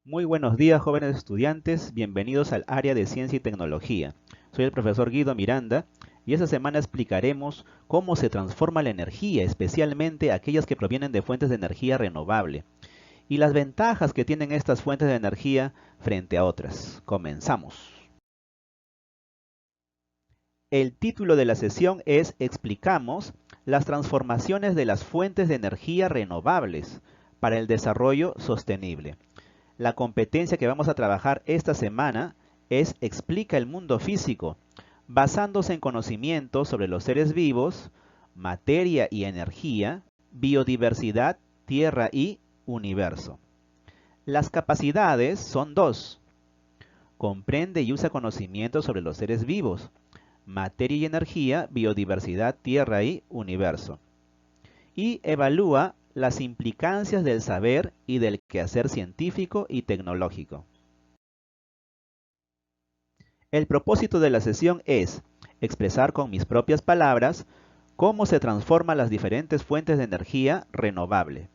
Muy buenos días, jóvenes estudiantes. Bienvenidos al área de Ciencia y Tecnología. Soy el profesor Guido Miranda y esta semana explicaremos cómo se transforma la energía, especialmente aquellas que provienen de fuentes de energía renovable, y las ventajas que tienen estas fuentes de energía frente a otras. Comenzamos. El título de la sesión es Explicamos las transformaciones de las fuentes de energía renovables para el desarrollo sostenible. La competencia que vamos a trabajar esta semana es Explica el mundo físico, basándose en conocimientos sobre los seres vivos, materia y energía, biodiversidad, tierra y universo. Las capacidades son dos. Comprende y usa conocimientos sobre los seres vivos, materia y energía, biodiversidad, tierra y universo. Y evalúa las implicancias del saber y del quehacer científico y tecnológico. El propósito de la sesión es expresar con mis propias palabras cómo se transforman las diferentes fuentes de energía renovable.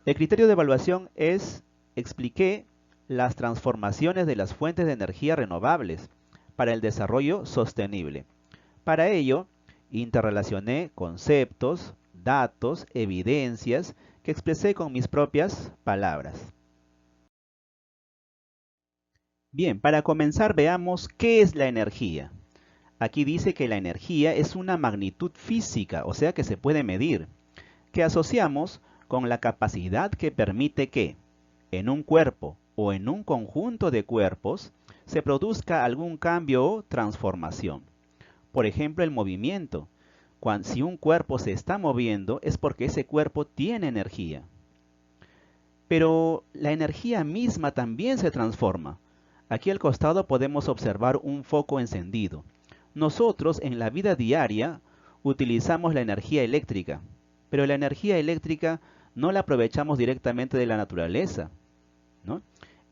El criterio de evaluación es: expliqué las transformaciones de las fuentes de energía renovables para el desarrollo sostenible. Para ello, interrelacioné conceptos, datos, evidencias que expresé con mis propias palabras. Bien, para comenzar veamos qué es la energía. Aquí dice que la energía es una magnitud física, o sea que se puede medir, que asociamos con la capacidad que permite que, en un cuerpo o en un conjunto de cuerpos, se produzca algún cambio o transformación. Por ejemplo, el movimiento. Si un cuerpo se está moviendo es porque ese cuerpo tiene energía. Pero la energía misma también se transforma. Aquí al costado podemos observar un foco encendido. Nosotros en la vida diaria utilizamos la energía eléctrica, pero la energía eléctrica no la aprovechamos directamente de la naturaleza, ¿no?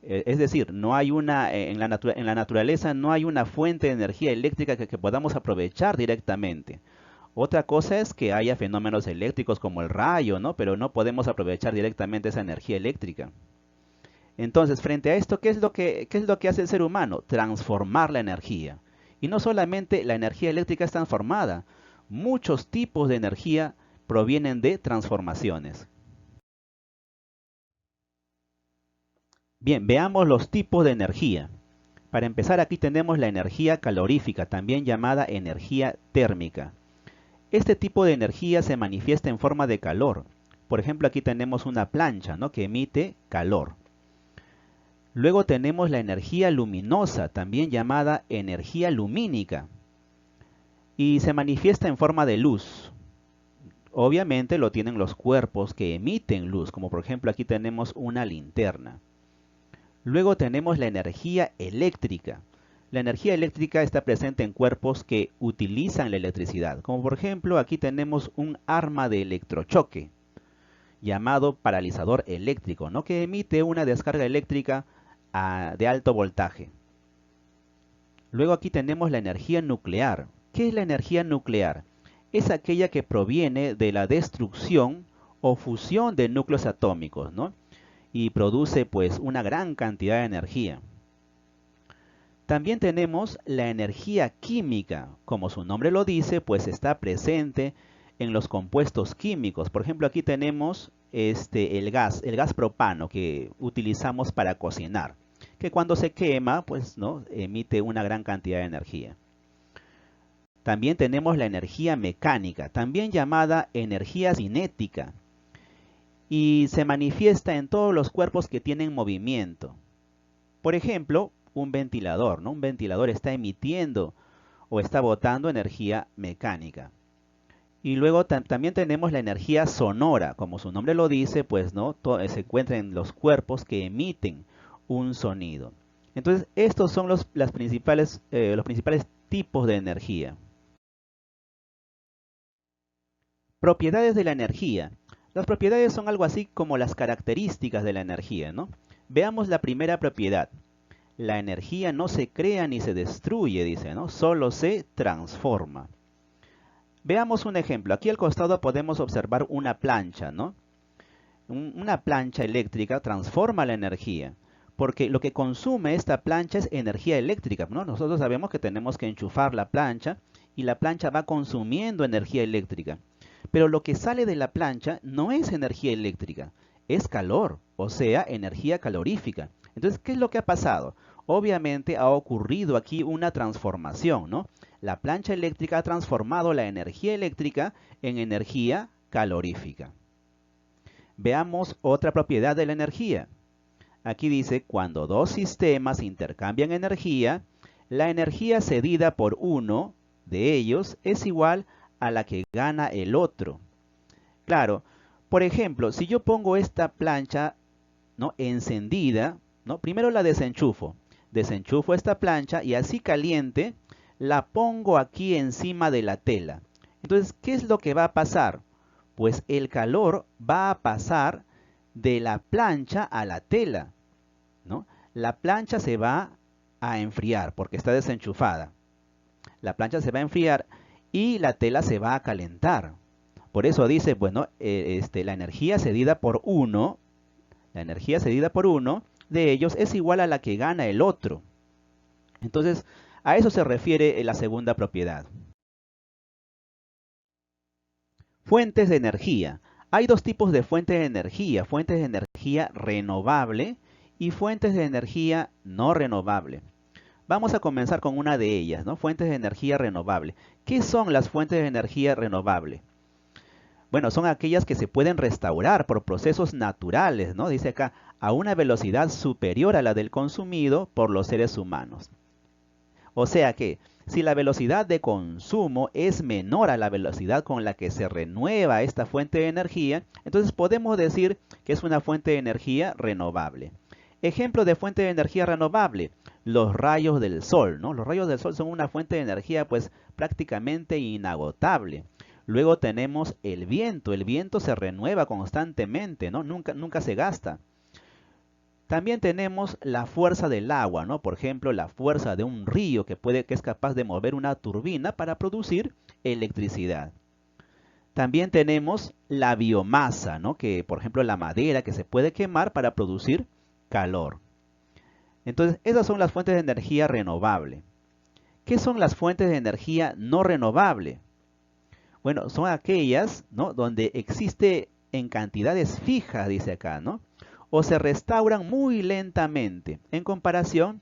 Es decir, no hay en la naturaleza no hay una fuente de energía eléctrica que podamos aprovechar directamente. Otra cosa es que haya fenómenos eléctricos como el rayo, ¿no? Pero no podemos aprovechar directamente esa energía eléctrica. Entonces, frente a esto, qué es lo que hace el ser humano? Transformar la energía. Y no solamente la energía eléctrica es transformada, muchos tipos de energía provienen de transformaciones. Bien, veamos los tipos de energía. Para empezar, aquí tenemos la energía calorífica, también llamada energía térmica. Este tipo de energía se manifiesta en forma de calor. Por ejemplo, aquí tenemos una plancha, ¿no?, que emite calor. Luego tenemos la energía luminosa, también llamada energía lumínica, y se manifiesta en forma de luz. Obviamente lo tienen los cuerpos que emiten luz, como por ejemplo aquí tenemos una linterna. Luego tenemos la energía eléctrica. La energía eléctrica está presente en cuerpos que utilizan la electricidad, como por ejemplo aquí tenemos un arma de electrochoque, llamado paralizador eléctrico, ¿no?, que emite una descarga eléctrica de alto voltaje. Luego aquí tenemos la energía nuclear. ¿Qué es la energía nuclear? Es aquella que proviene de la destrucción o fusión de núcleos atómicos, ¿no?, y produce pues una gran cantidad de energía. También tenemos la energía química. Como su nombre lo dice, pues está presente en los compuestos químicos. Por ejemplo, aquí tenemos el gas propano que utilizamos para cocinar, que cuando se quema, pues no emite una gran cantidad de energía. También tenemos la energía mecánica, también llamada energía cinética, y se manifiesta en todos los cuerpos que tienen movimiento. Por ejemplo, un ventilador, ¿no? Un ventilador está emitiendo o está botando energía mecánica. Y luego también tenemos la energía sonora, como su nombre lo dice, pues no se encuentra en los cuerpos que emiten un sonido. Entonces, estos son los principales tipos de energía. Propiedades de la energía. Las propiedades son algo así como las características de la energía, ¿no? Veamos la primera propiedad. La energía no se crea ni se destruye, dice, ¿no? Solo se transforma. Veamos un ejemplo. Aquí al costado podemos observar una plancha, ¿no? Una plancha eléctrica transforma la energía. porque lo que consume esta plancha es energía eléctrica, ¿no? Nosotros sabemos que tenemos que enchufar la plancha y la plancha va consumiendo energía eléctrica. Pero lo que sale de la plancha no es energía eléctrica, es calor, o sea, energía calorífica. Entonces, ¿qué es lo que ha pasado? Obviamente ha ocurrido aquí una transformación, ¿no? La plancha eléctrica ha transformado la energía eléctrica en energía calorífica. Veamos otra propiedad de la energía. Aquí dice, cuando dos sistemas intercambian energía, la energía cedida por uno de ellos es igual a la que gana el otro. Claro, por ejemplo, si yo pongo esta plancha, ¿no?, encendida, ¿no? Primero la desenchufo esta plancha y así caliente la pongo aquí encima de la tela. Entonces, ¿qué es lo que va a pasar? Pues el calor va a pasar de la plancha a la tela, ¿no? La plancha se va a enfriar porque está desenchufada. La plancha se va a enfriar y la tela se va a calentar. Por eso dice, bueno, la energía cedida por uno de ellos es igual a la que gana el otro. Entonces, a eso se refiere la segunda propiedad. Fuentes de energía. Hay dos tipos de fuentes de energía renovable y fuentes de energía no renovable. Vamos a comenzar con una de ellas, ¿no? Fuentes de energía renovable. ¿Qué son las fuentes de energía renovable? Bueno, son aquellas que se pueden restaurar por procesos naturales, ¿no? Dice acá, a una velocidad superior a la del consumido por los seres humanos. O sea que, si la velocidad de consumo es menor a la velocidad con la que se renueva esta fuente de energía, entonces podemos decir que es una fuente de energía renovable. Ejemplo de fuente de energía renovable, los rayos del sol, ¿no? Los rayos del sol son una fuente de energía pues prácticamente inagotable. Luego tenemos el viento se renueva constantemente, ¿no? Nunca se gasta. También tenemos la fuerza del agua, ¿no? Por ejemplo, la fuerza de un río que es capaz de mover una turbina para producir electricidad. También tenemos la biomasa, ¿no? Que, por ejemplo, la madera que se puede quemar para producir calor. Entonces, esas son las fuentes de energía renovable. ¿Qué son las fuentes de energía no renovable? Bueno, son aquellas, ¿no?, donde existe en cantidades fijas, dice acá, ¿no? O se restauran muy lentamente en comparación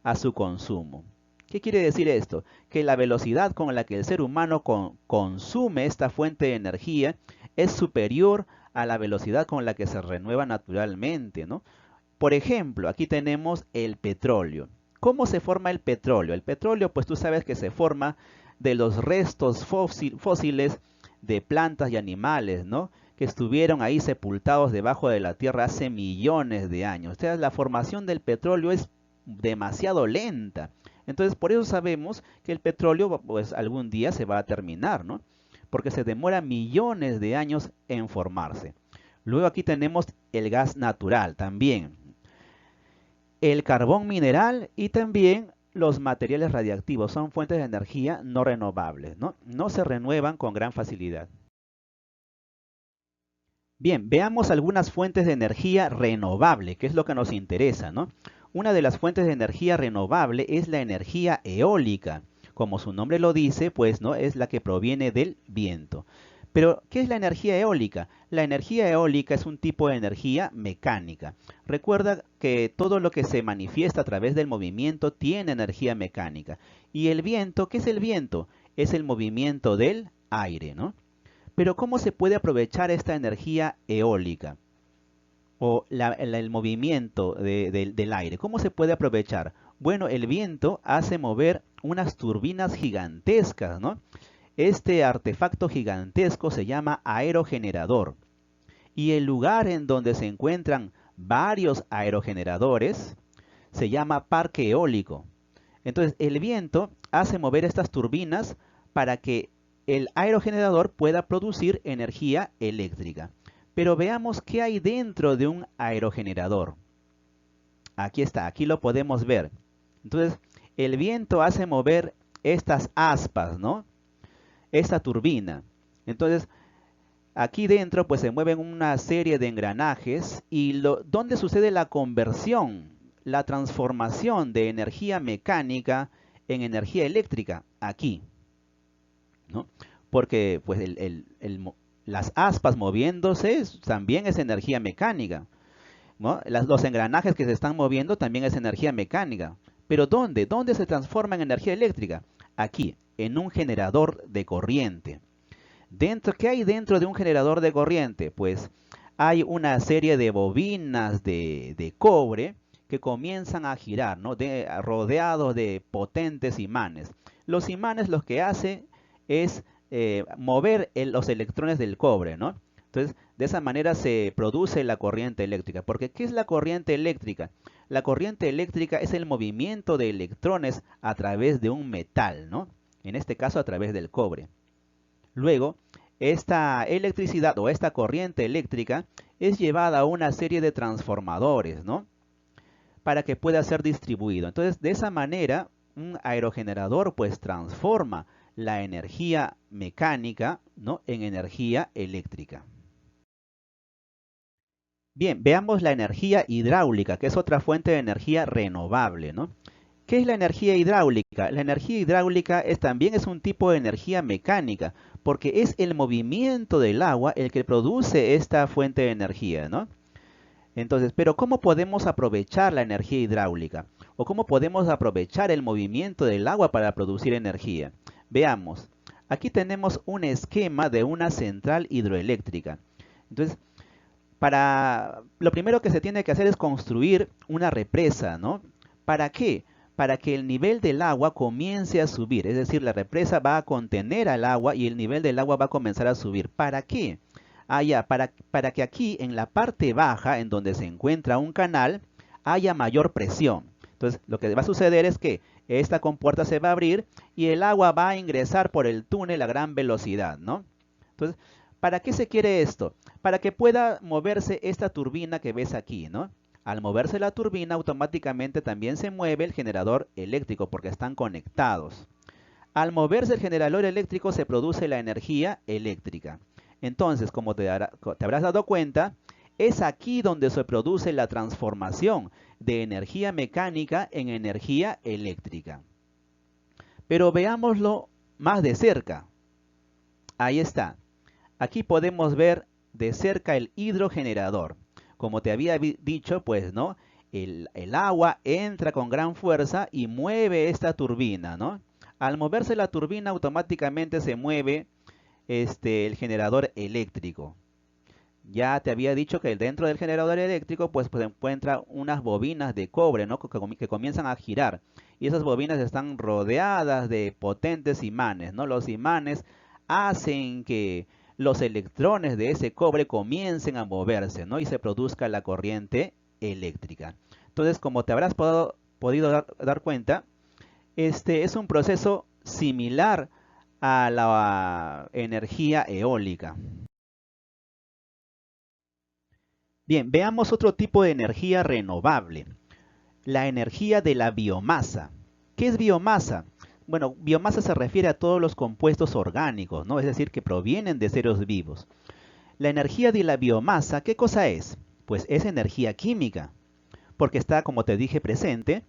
a su consumo. ¿Qué quiere decir esto? Que la velocidad con la que el ser humano consume esta fuente de energía es superior a la velocidad con la que se renueva naturalmente, ¿no? Por ejemplo, aquí tenemos el petróleo. ¿Cómo se forma el petróleo? El petróleo, pues tú sabes que se forma de los restos fósiles de plantas y animales, ¿no?, que estuvieron ahí sepultados debajo de la tierra hace millones de años. O sea, la formación del petróleo es demasiado lenta. Entonces, por eso sabemos que el petróleo, pues, algún día se va a terminar, ¿no? Porque se demora millones de años en formarse. Luego aquí tenemos el gas natural también, el carbón mineral y también los materiales radiactivos. Son fuentes de energía no renovables, ¿no? No se renuevan con gran facilidad. Bien, veamos algunas fuentes de energía renovable, que es lo que nos interesa, ¿no? Una de las fuentes de energía renovable es la energía eólica. Como su nombre lo dice, pues, ¿no?, es la que proviene del viento. Pero, ¿qué es la energía eólica? La energía eólica es un tipo de energía mecánica. Recuerda que todo lo que se manifiesta a través del movimiento tiene energía mecánica. Y el viento, ¿qué es el viento? Es el movimiento del aire, ¿no? Pero ¿cómo se puede aprovechar esta energía eólica o el movimiento del aire? ¿Cómo se puede aprovechar? Bueno, el viento hace mover unas turbinas gigantescas, ¿no? Este artefacto gigantesco se llama aerogenerador. Y el lugar en donde se encuentran varios aerogeneradores se llama parque eólico. Entonces, el viento hace mover estas turbinas para que el aerogenerador pueda producir energía eléctrica. Pero veamos qué hay dentro de un aerogenerador. Aquí está, aquí lo podemos ver. Entonces, el viento hace mover estas aspas, ¿no? Esta turbina. Entonces, aquí dentro pues se mueven una serie de engranajes y ¿dónde sucede la conversión? la transformación de energía mecánica en energía eléctrica? Aquí, ¿no? Porque pues las aspas moviéndose también es energía mecánica, ¿no? Los engranajes que se están moviendo también es energía mecánica. Pero ¿dónde? ¿Dónde se transforma en energía eléctrica? Aquí, en un generador de corriente. ¿Qué hay dentro de un generador de corriente? Pues hay una serie de bobinas de cobre que comienzan a girar, ¿no? Rodeados de potentes imanes. Los imanes lo que hacen es mover los electrones del cobre, ¿no? Entonces, de esa manera se produce la corriente eléctrica. Porque, ¿qué es la corriente eléctrica? La corriente eléctrica es el movimiento de electrones a través de un metal, ¿no? En este caso, a través del cobre. Luego, esta electricidad o esta corriente eléctrica es llevada a una serie de transformadores, ¿no? Para que pueda ser distribuido. Entonces, de esa manera, un aerogenerador pues transforma la energía mecánica, ¿no? En energía eléctrica. Bien, veamos la energía hidráulica, que es otra fuente de energía renovable, ¿no? ¿Qué es la energía hidráulica? La energía hidráulica también es un tipo de energía mecánica, porque es el movimiento del agua el que produce esta fuente de energía, ¿no? Entonces, pero ¿cómo podemos aprovechar la energía hidráulica? ¿O cómo podemos aprovechar el movimiento del agua para producir energía? Veamos, aquí tenemos un esquema de una central hidroeléctrica. Entonces, lo primero que se tiene que hacer es construir una represa, ¿no? ¿Para qué? Para que el nivel del agua comience a subir, es decir, la represa va a contener al agua y el nivel del agua va a comenzar a subir. ¿Para qué? Para que aquí en la parte baja, en donde se encuentra un canal, haya mayor presión. Entonces, lo que va a suceder es que esta compuerta se va a abrir y el agua va a ingresar por el túnel a gran velocidad, ¿no? Entonces, ¿para qué se quiere esto? Para que pueda moverse esta turbina que ves aquí, ¿no? Al moverse la turbina, automáticamente también se mueve el generador eléctrico porque están conectados. Al moverse el generador eléctrico se produce la energía eléctrica. Entonces, como te habrás dado cuenta, es aquí donde se produce la transformación de energía mecánica en energía eléctrica. Pero veámoslo más de cerca. Ahí está. Aquí podemos ver de cerca el hidrogenerador. Como te había dicho, pues, ¿no? El agua entra con gran fuerza y mueve esta turbina, ¿no? Al moverse la turbina, automáticamente se mueve el generador eléctrico. Ya te había dicho que dentro del generador eléctrico pues se encuentra unas bobinas de cobre, ¿no? que comienzan a girar. Y esas bobinas están rodeadas de potentes imanes, ¿no? Los imanes hacen que los electrones de ese cobre comiencen a moverse, ¿no? Y se produzca la corriente eléctrica. Entonces, como te habrás podido dar cuenta, este es un proceso similar a la energía eólica. Bien, veamos otro tipo de energía renovable, la energía de la biomasa. ¿Qué es biomasa? Bueno, biomasa se refiere a todos los compuestos orgánicos, ¿no? Es decir, que provienen de seres vivos. La energía de la biomasa, ¿qué cosa es? Pues es energía química, porque está, como te dije, presente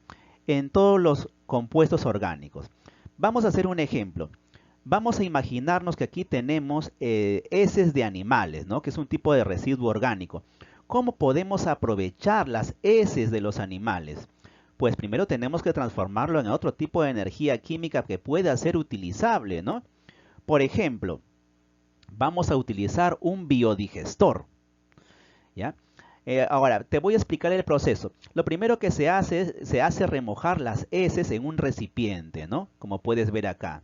en todos los compuestos orgánicos. Vamos a hacer un ejemplo. Vamos a imaginarnos que aquí tenemos heces de animales, ¿no? Que es un tipo de residuo orgánico. ¿Cómo podemos aprovechar las heces de los animales? Pues primero tenemos que transformarlo en otro tipo de energía química que pueda ser utilizable, ¿no? Por ejemplo, vamos a utilizar un biodigestor, ¿ya? Ahora, te voy a explicar el proceso. Lo primero que se hace remojar las heces en un recipiente, ¿no? Como puedes ver acá.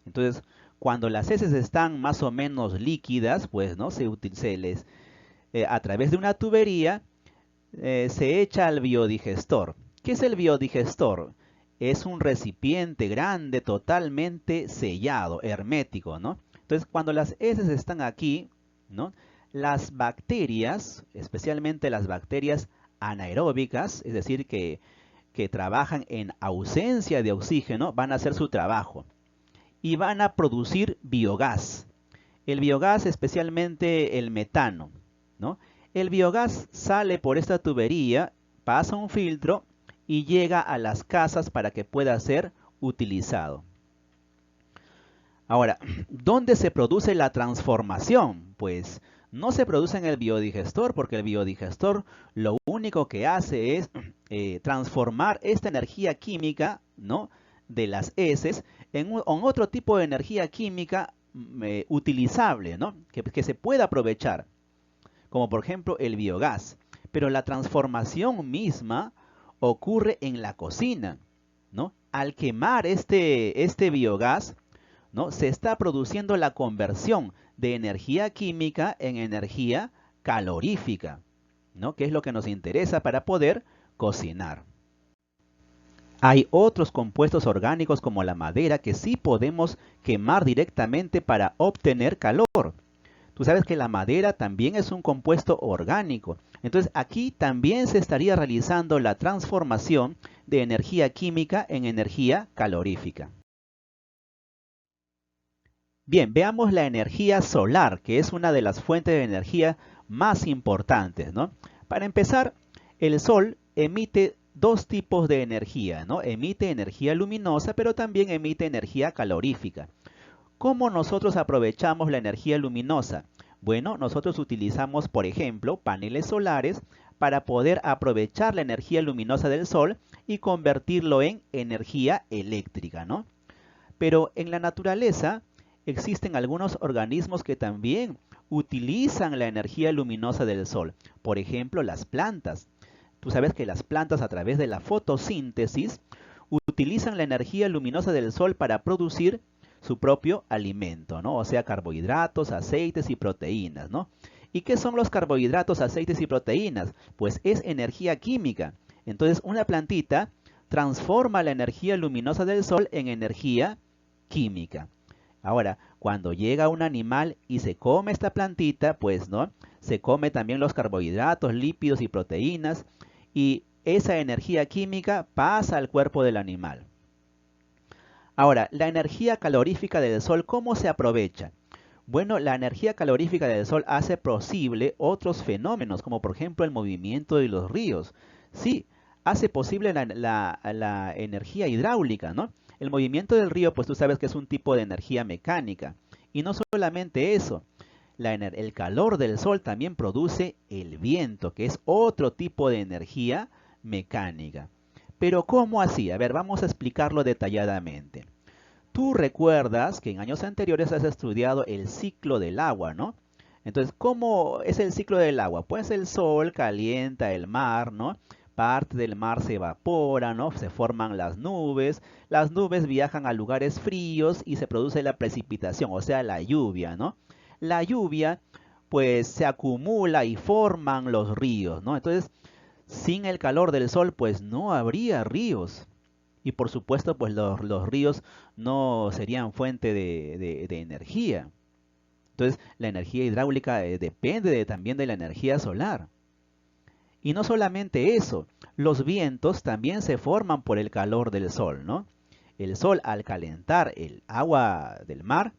Entonces, cuando las heces están más o menos líquidas, pues, ¿no? A través de una tubería se echa al biodigestor. ¿Qué es el biodigestor? Es un recipiente grande, totalmente sellado, hermético, ¿no? Entonces, cuando las heces están aquí, ¿no? Las bacterias, especialmente las bacterias anaeróbicas, es decir, que trabajan en ausencia de oxígeno, van a hacer su trabajo y van a producir biogás. El biogás, especialmente el metano, ¿no? El biogás sale por esta tubería, pasa un filtro y llega a las casas para que pueda ser utilizado. Ahora, ¿dónde se produce la transformación? Pues no se produce en el biodigestor, porque el biodigestor lo único que hace es transformar esta energía química, ¿no?, de las heces en otro tipo de energía química utilizable, ¿no?, que se pueda aprovechar, como por ejemplo el biogás. Pero la transformación misma ocurre en la cocina, ¿no? Al quemar este biogás, ¿no?, se está produciendo la conversión de energía química en energía calorífica, ¿no?, que es lo que nos interesa para poder cocinar. Hay otros compuestos orgánicos como la madera que sí podemos quemar directamente para obtener calor. Tú sabes que la madera también es un compuesto orgánico. Entonces aquí también se estaría realizando la transformación de energía química en energía calorífica. Bien, veamos la energía solar, que es una de las fuentes de energía más importantes, ¿no? Para empezar, el sol emite dos tipos de energía, ¿no? Emite energía luminosa, pero también emite energía calorífica. ¿Cómo nosotros aprovechamos la energía luminosa? Bueno, nosotros utilizamos, por ejemplo, paneles solares para poder aprovechar la energía luminosa del sol y convertirlo en energía eléctrica, ¿no? Pero en la naturaleza existen algunos organismos que también utilizan la energía luminosa del sol. Por ejemplo, las plantas. Tú sabes que las plantas, a través de la fotosíntesis, utilizan la energía luminosa del sol para producir su propio alimento, ¿no? O sea, carbohidratos, aceites y proteínas, ¿no? ¿Y qué son los carbohidratos, aceites y proteínas? Pues es energía química. Entonces, una plantita transforma la energía luminosa del sol en energía química. Ahora, cuando llega un animal y se come esta plantita, pues, ¿no?, se come también los carbohidratos, lípidos y proteínas, y esa energía química pasa al cuerpo del animal. Ahora, la energía calorífica del sol, ¿cómo se aprovecha? Bueno, la energía calorífica del sol hace posible otros fenómenos, como por ejemplo el movimiento de los ríos. Sí, hace posible la energía hidráulica, ¿no? El movimiento del río, pues tú sabes que es un tipo de energía mecánica. Y no solamente eso, el calor del sol también produce el viento, que es otro tipo de energía mecánica. Pero ¿cómo así? A ver, vamos a explicarlo detalladamente. Tú recuerdas que en años anteriores has estudiado el ciclo del agua, ¿no? Entonces, ¿cómo es el ciclo del agua? Pues el sol calienta el mar, ¿no? Parte del mar se evapora, ¿no? Se forman las nubes viajan a lugares fríos y se produce la precipitación, o sea, la lluvia, ¿no? La lluvia, pues, se acumula y forman los ríos, ¿no? Entonces, sin el calor del sol, pues no habría ríos. Y por supuesto, pues los ríos no serían fuente de energía. Entonces, la energía hidráulica depende también de la energía solar. Y no solamente eso, los vientos también se forman por el calor del sol, ¿no? El sol, al calentar el agua del mar,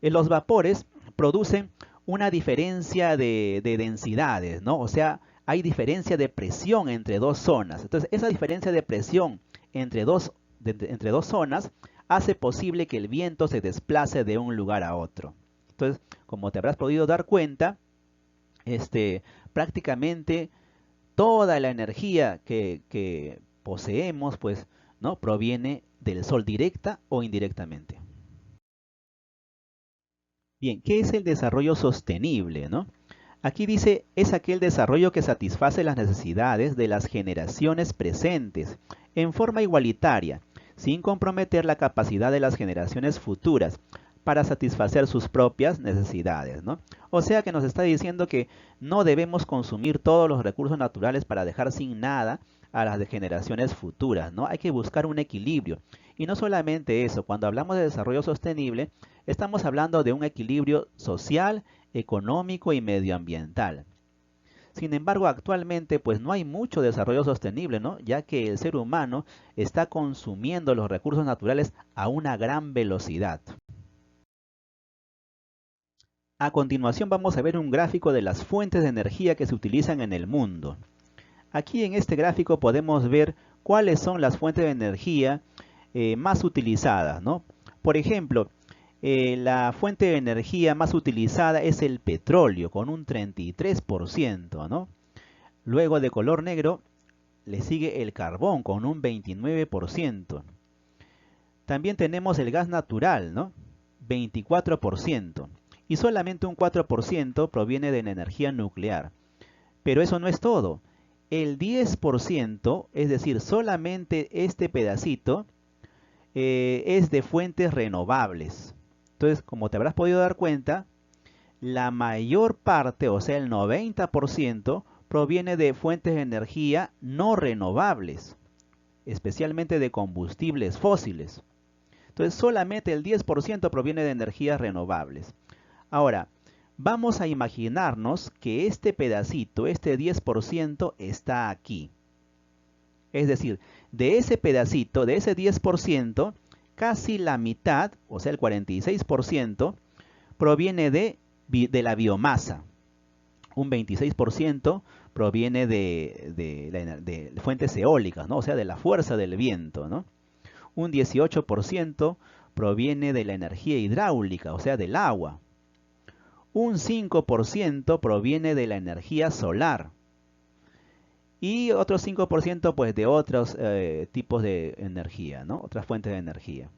los vapores producen una diferencia de densidades, ¿no? O sea, hay diferencia de presión entre dos zonas. Entonces, esa diferencia de presión entre dos zonas hace posible que el viento se desplace de un lugar a otro. Entonces, como te habrás podido dar cuenta, prácticamente toda la energía que poseemos, pues, ¿no?, proviene del sol directa o indirectamente. Bien, ¿qué es el desarrollo sostenible, no? Aquí dice, es aquel desarrollo que satisface las necesidades de las generaciones presentes en forma igualitaria, sin comprometer la capacidad de las generaciones futuras para satisfacer sus propias necesidades, ¿no? O sea que nos está diciendo que no debemos consumir todos los recursos naturales para dejar sin nada a las generaciones futuras, ¿no? Hay que buscar un equilibrio. Y no solamente eso, cuando hablamos de desarrollo sostenible, estamos hablando de un equilibrio social, económico y medioambiental. Sin embargo, actualmente pues no hay mucho desarrollo sostenible, ¿no? Ya que el ser humano está consumiendo los recursos naturales a una gran velocidad. A continuación vamos a ver un gráfico de las fuentes de energía que se utilizan en el mundo. Aquí en este gráfico podemos ver cuáles son las fuentes de energía más utilizadas, ¿no? Por ejemplo, la fuente de energía más utilizada es el petróleo, con un 33%, ¿no? Luego de color negro le sigue el carbón, con un 29%. También tenemos el gas natural, ¿no? 24%. Y solamente un 4% proviene de la energía nuclear. Pero eso no es todo. El 10%, es decir, solamente este pedacito, es de fuentes renovables. Entonces, como te habrás podido dar cuenta, la mayor parte, o sea, el 90%, proviene de fuentes de energía no renovables, especialmente de combustibles fósiles. Entonces, solamente el 10% proviene de energías renovables. Ahora, vamos a imaginarnos que este pedacito, este 10%, está aquí. Es decir, de ese pedacito, de ese 10%, casi la mitad, o sea, el 46%, proviene de la biomasa. Un 26% proviene de fuentes eólicas, ¿no? O sea, de la fuerza del viento, ¿no? Un 18% proviene de la energía hidráulica, o sea, del agua. Un 5% proviene de la energía solar. Y otro 5% pues de otros tipos de energía, ¿no? Otras fuentes de energía.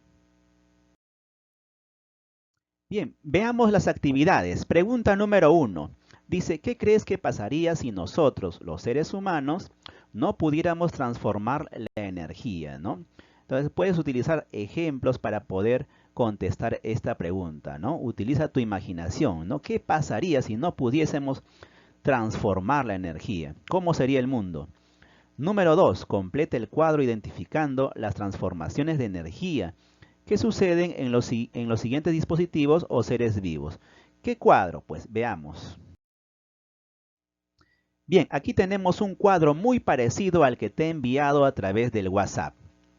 Bien, veamos las actividades. Pregunta número 1. Dice, ¿qué crees que pasaría si nosotros, los seres humanos, no pudiéramos transformar la energía, ¿no? Entonces puedes utilizar ejemplos para poder contestar esta pregunta, ¿no? Utiliza tu imaginación, ¿no? ¿Qué pasaría si no pudiésemos transformar la energía? ¿Cómo sería el mundo? Número 2. Completa el cuadro identificando las transformaciones de energía que suceden en los siguientes dispositivos o seres vivos. ¿Qué cuadro? Pues veamos. Bien, aquí tenemos un cuadro muy parecido al que te he enviado a través del WhatsApp.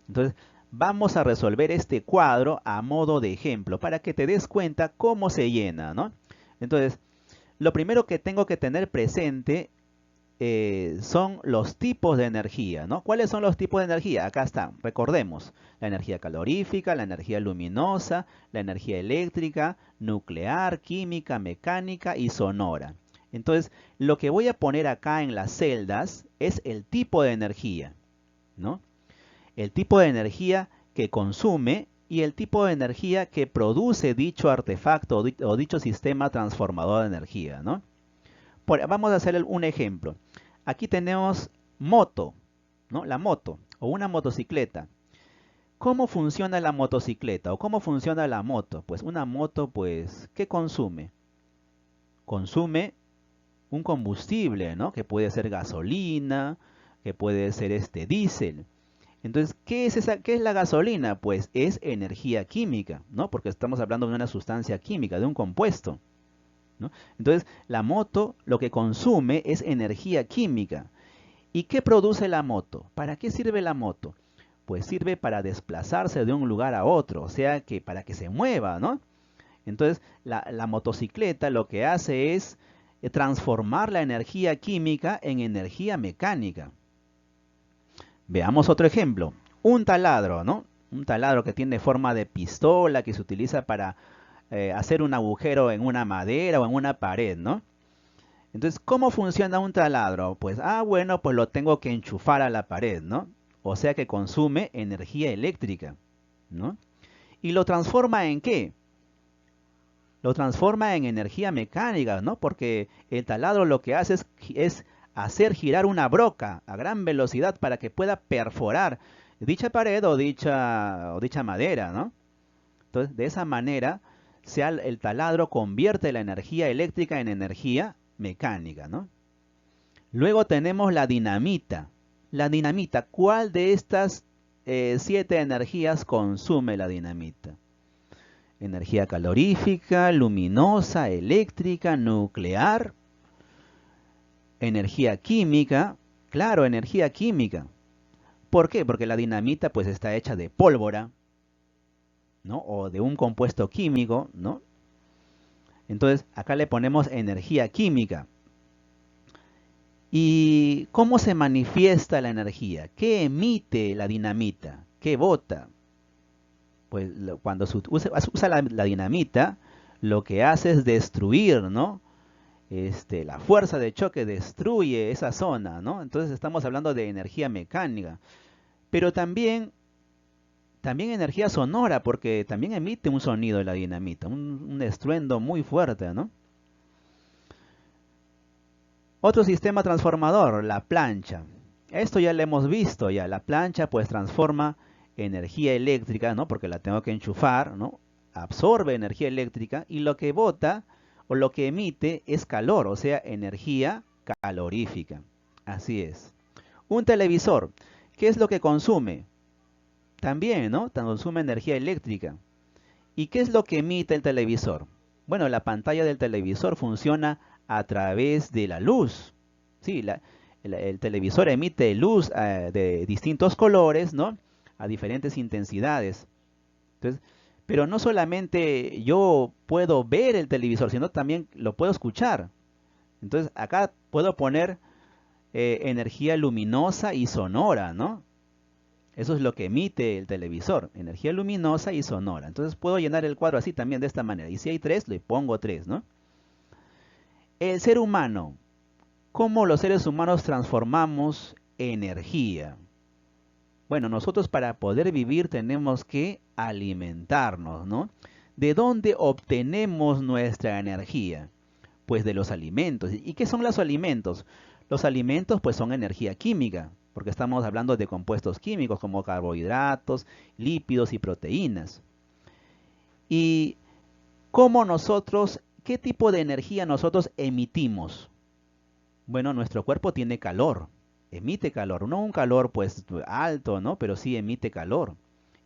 Entonces, vamos a resolver este cuadro a modo de ejemplo para que te des cuenta cómo se llena, ¿no? Entonces, lo primero que tengo que tener presente son los tipos de energía, ¿no? ¿Cuáles son los tipos de energía? Acá están, recordemos, la energía calorífica, la energía luminosa, la energía eléctrica, nuclear, química, mecánica y sonora. Entonces, lo que voy a poner acá en las celdas es el tipo de energía, ¿no? El tipo de energía que consume y el tipo de energía que produce dicho artefacto o dicho sistema transformador de energía, ¿no? Vamos a hacer un ejemplo. Aquí tenemos moto, ¿no? La moto o una motocicleta. ¿Cómo funciona la motocicleta o cómo funciona la moto? Pues una moto, pues, ¿qué consume? Consume un combustible, ¿no? Que puede ser gasolina, que puede ser diésel. Entonces, ¿qué es la gasolina? Pues es energía química, ¿no? Porque estamos hablando de una sustancia química, de un compuesto, ¿no? Entonces, la moto lo que consume es energía química. ¿Y qué produce la moto? ¿Para qué sirve la moto? Pues sirve para desplazarse de un lugar a otro, o sea que para que se mueva, ¿no? Entonces, la motocicleta lo que hace es transformar la energía química en energía mecánica. Veamos otro ejemplo. Un taladro, ¿no? Un taladro que tiene forma de pistola, que se utiliza para hacer un agujero en una madera o en una pared, ¿no? Entonces, ¿cómo funciona un taladro? Pues, bueno, pues lo tengo que enchufar a la pared, ¿no? O sea que consume energía eléctrica, ¿no? ¿Y lo transforma en qué? Lo transforma en energía mecánica, ¿no? Porque el taladro lo que hace es hacer girar una broca a gran velocidad para que pueda perforar dicha pared o dicha madera, ¿no? Entonces, de esa manera, el taladro convierte la energía eléctrica en energía mecánica, ¿no? Luego tenemos la dinamita. La dinamita, ¿cuál de estas 7 energías consume la dinamita? Energía calorífica, luminosa, eléctrica, nuclear, energía química. Claro, energía química. ¿Por qué? Porque la dinamita pues está hecha de pólvora, ¿no? O de un compuesto químico, ¿no? Entonces acá le ponemos energía química. ¿Y cómo se manifiesta la energía? ¿Qué emite la dinamita? ¿Qué bota? Pues cuando se usa la dinamita, lo que hace es destruir, ¿no? La fuerza de choque destruye esa zona, ¿no? Entonces estamos hablando de energía mecánica, pero también energía sonora, porque también emite un sonido la dinamita, un estruendo muy fuerte, ¿no? Otro sistema transformador, la plancha. Esto ya lo hemos visto ya. La plancha pues transforma energía eléctrica, ¿no? Porque la tengo que enchufar, ¿no? Absorbe energía eléctrica y lo que bota o lo que emite es calor, o sea, energía calorífica. Así es. Un televisor, ¿qué es lo que consume? También, ¿no? Consume energía eléctrica. ¿Y qué es lo que emite el televisor? Bueno, la pantalla del televisor funciona a través de la luz. Sí, el televisor emite luz de distintos colores, ¿no? A diferentes intensidades. Entonces, pero no solamente yo puedo ver el televisor, sino también lo puedo escuchar. Entonces, acá puedo poner energía luminosa y sonora, ¿no? Eso es lo que emite el televisor, energía luminosa y sonora. Entonces puedo llenar el cuadro así también de esta manera. Y si hay tres, le pongo tres, ¿no? El ser humano, ¿cómo los seres humanos transformamos energía? Bueno, nosotros para poder vivir tenemos que alimentarnos, ¿no? ¿De dónde obtenemos nuestra energía? Pues de los alimentos. ¿Y qué son los alimentos? Los alimentos pues son energía química, porque estamos hablando de compuestos químicos como carbohidratos, lípidos y proteínas. ¿Y cómo nosotros, qué tipo de energía nosotros emitimos? Bueno, nuestro cuerpo tiene calor, emite calor, no un calor pues alto, ¿no? Pero sí emite calor.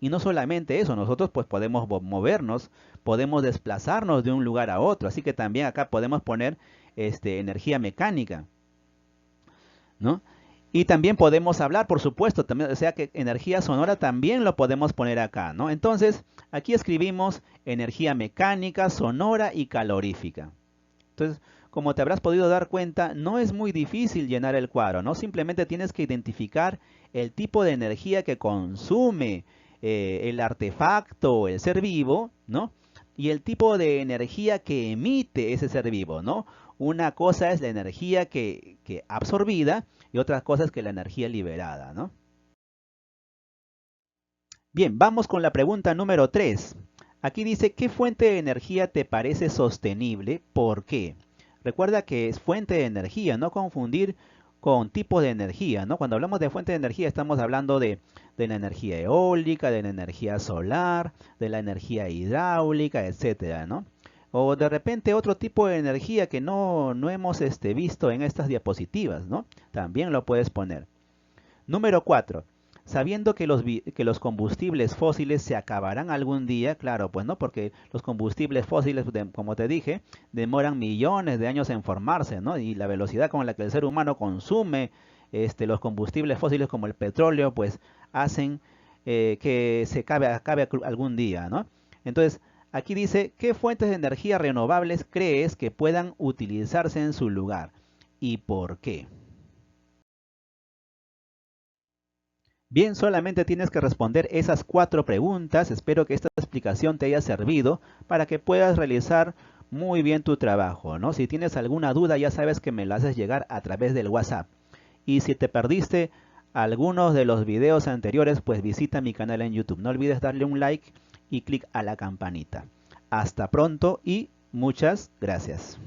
Y no solamente eso, nosotros pues podemos movernos, podemos desplazarnos de un lugar a otro, así que también acá podemos poner energía mecánica, ¿no? Y también podemos hablar, por supuesto, también, o sea que energía sonora también lo podemos poner acá, ¿no? Entonces, aquí escribimos energía mecánica, sonora y calorífica. Entonces, como te habrás podido dar cuenta, no es muy difícil llenar el cuadro, ¿no? Simplemente tienes que identificar el tipo de energía que consume el artefacto o el ser vivo, ¿no? Y el tipo de energía que emite ese ser vivo, ¿no? Una cosa es la energía que absorbida y otra cosa es que la energía liberada, ¿no? Bien, vamos con la pregunta número 3. Aquí dice, ¿qué fuente de energía te parece sostenible? ¿Por qué? Recuerda que es fuente de energía, no confundir con tipo de energía, ¿no? Cuando hablamos de fuente de energía estamos hablando de la energía eólica, de la energía solar, de la energía hidráulica, etcétera, ¿no? O de repente otro tipo de energía que no hemos visto en estas diapositivas, ¿no? También lo puedes poner. Número 4. Sabiendo que que los combustibles fósiles se acabarán algún día, claro, pues no, porque los combustibles fósiles, como te dije, demoran millones de años en formarse, ¿no? Y la velocidad con la que el ser humano consume los combustibles fósiles como el petróleo, pues hacen que se acabe algún día, ¿no? Entonces, aquí dice, ¿qué fuentes de energía renovables crees que puedan utilizarse en su lugar? ¿Y por qué? Bien, solamente tienes que responder esas cuatro preguntas. Espero que esta explicación te haya servido para que puedas realizar muy bien tu trabajo, ¿no? Si tienes alguna duda, ya sabes que me la haces llegar a través del WhatsApp. Y si te perdiste algunos de los videos anteriores, pues visita mi canal en YouTube. No olvides darle un like y clic a la campanita. Hasta pronto y muchas gracias.